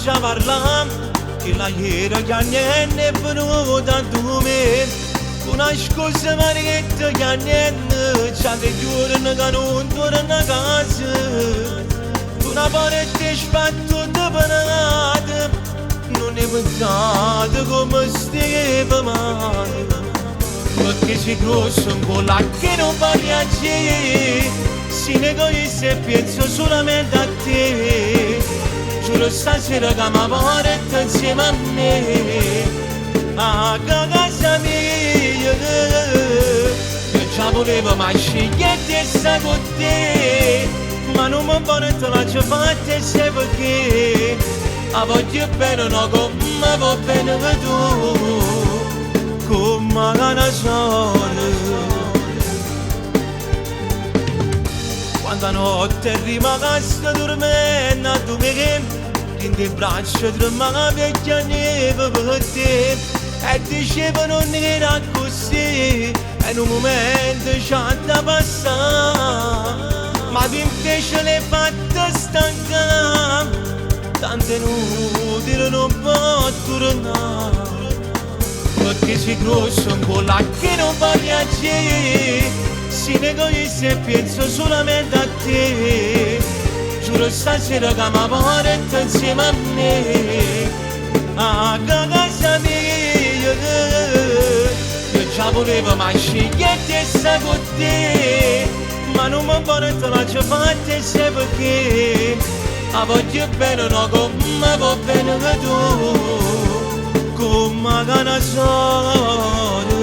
già parlato che la ieri che niente è venuta tu me una scusa marietta che niente c'ha dei giorni che non torna a casa una parete spatto panata non è pensato come stava male perché si grosso un po' là che non va piacere si egoista e penso solamente a te giuro stasera che mi porta insieme a me a casa mia io già volevo ma scegliere sta con te ma non mi porta la già fatta e sai perché a voglio bene no come va bene tu come una sola quando notte rimasta dormendo tu mi prendi il braccio tremava vecchia neve per te e diceva non era così e in un momento c'ha da passare ma tu invece l'hai fatta stancare tanto inutile non può tornare perché si grosso un po' là che non va piacere si egoista e penso solamente a te giuro stasera che mi porta insieme a me a casa mia io già volevo ma scegliere sta con te ma non mi porta la già fatta e sai perché a voglio bene no come va bene tu come una sola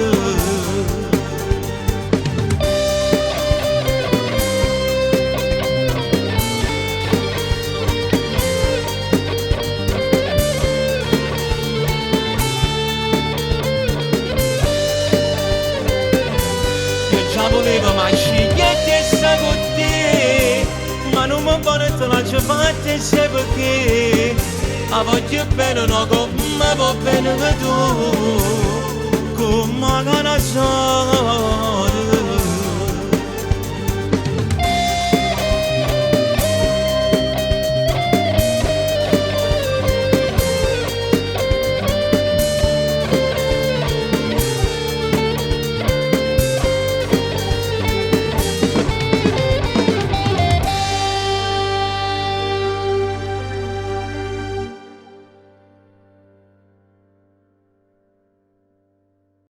volevo ma scegliere sta con te ma non mi porta la già fatta e sai perché a voglio bene no come va bene tu come una sola